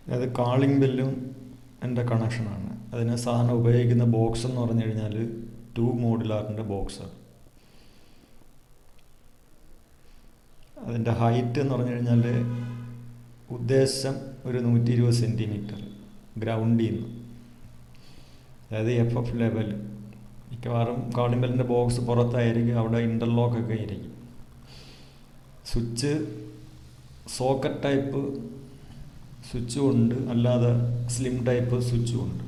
അതായത് കാളിംഗ് ബെല്ലും എൻ്റെ കണക്ഷനാണ്. അതിന് സാധാരണ ഉപയോഗിക്കുന്ന ബോക്സ് എന്ന് പറഞ്ഞു കഴിഞ്ഞാൽ 2 മോഡുലാറിൻ്റെ ബോക്സാണ്. അതിൻ്റെ ഹൈറ്റ് എന്ന് പറഞ്ഞു കഴിഞ്ഞാൽ ഉദ്ദേശം ഒരു 120 സെൻറ്റിമീറ്റർ ഗ്രൗണ്ടിൽ നിന്ന്, അതായത് FF ലെവൽ. മിക്കവാറും കാളിംഗ് ബെല്ലിൻ്റെ ബോക്സ് പുറത്തായിരിക്കും, അവിടെ ഇൻ്റർലോക്കൊക്കെ ആയിരിക്കും. സ്വിച്ച് സോക്കറ്റ് ടൈപ്പ് സ്വിച്ചും ഉണ്ട്, അല്ലാതെ സ്ലിം ടൈപ്പ് സ്വിച്ചും ഉണ്ട്.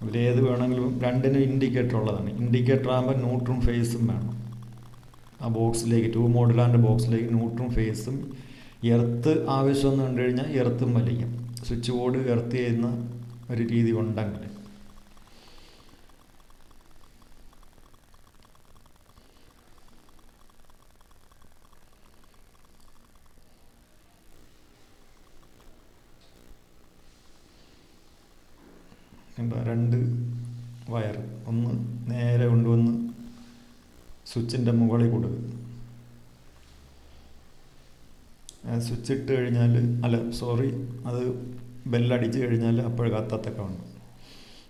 അതിലേത് വേണമെങ്കിലും രണ്ടിനും ഇൻഡിക്കേറ്റർ ഉള്ളതാണ്. ഇൻഡിക്കേറ്റർ ആകുമ്പോൾ ന്യൂട്രും ഫേസും വേണം ആ ബോക്സിലേക്ക്. 2 മോഡുലാറിൻ്റെ ബോക്സിലേക്ക് ന്യൂട്രും ഫേസും എർത്ത് ആവശ്യമെന്ന് കണ്ടു കഴിഞ്ഞാൽ എർത്തും വലിക്കും. സ്വിച്ച് ബോർഡ് എർത്ത് ചെയ്യുന്ന ഒരു രീതി ഉണ്ടെങ്കിൽ. എന്താ 2 വയർ, ഒന്ന് നേരെ കൊണ്ടുവന്ന് സ്വിച്ചിൻ്റെ മുകളിൽ കൊടുക്കും. സ്വിച്ച് ഇട്ട് കഴിഞ്ഞാൽ അത് ബെല്ലടിച്ച് കഴിഞ്ഞാൽ അപ്പോൾ കത്തത്തൊക്കെ ഉണ്ട്.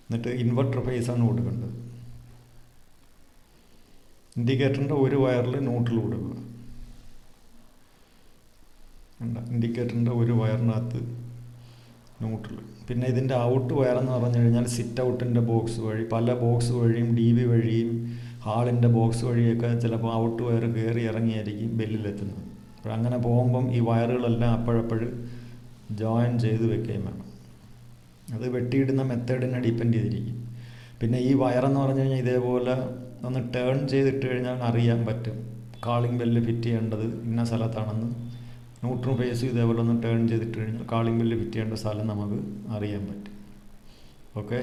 എന്നിട്ട് ഇൻവെർട്ടർ ഫേസാണ് കൊടുക്കേണ്ടത്. ഇൻഡിക്കേറ്ററിൻ്റെ ഒരു വയറിൽ ന്യൂട്രൽ കൊടുക്കുക. ഇൻഡിക്കേറ്ററിൻ്റെ ഒരു വയറിനകത്ത് ന്യൂട്രൽ. പിന്നെ ഇതിൻ്റെ ഔട്ട് വയറെന്ന് പറഞ്ഞു കഴിഞ്ഞാൽ സിറ്റ് ഔട്ടിൻ്റെ ബോക്സ് വഴി, പല ബോക്സ് വഴിയും DB വഴിയും ഹാളിൻ്റെ ബോക്സ് വഴിയൊക്കെ ചിലപ്പോൾ ഔട്ട് വയർ കയറി ഇറങ്ങിയായിരിക്കും ബെല്ലിലെത്തുന്നത്. അപ്പോൾ അങ്ങനെ പോകുമ്പം ഈ വയറുകളെല്ലാം അപ്പോഴപ്പോഴും ജോയിൻ ചെയ്ത് വെക്കുകയും വേണം. അത് വെട്ടിയിടുന്ന മെത്തേഡിനെ ഡിപ്പെൻഡ് ചെയ്തിരിക്കും. പിന്നെ ഈ വയറെന്ന് പറഞ്ഞു കഴിഞ്ഞാൽ ഇതേപോലെ ഒന്ന് ടേൺ ചെയ്തിട്ട് കഴിഞ്ഞാൽ അറിയാൻ പറ്റും കാളിംഗ് ബെല്ല് ഫിറ്റ് ചെയ്യേണ്ടത് ഇന്ന സ്ഥലത്താണെന്ന്. ന്യൂട്രും ഫേസും ഇതേപോലെ ഒന്ന് ടേൺ ചെയ്തിട്ട് കഴിഞ്ഞാൽ കാളിംഗ് ബെല്ല് ഫിറ്റ് ചെയ്യേണ്ട സ്ഥലം നമുക്ക് അറിയാൻ പറ്റും. ഓക്കെ.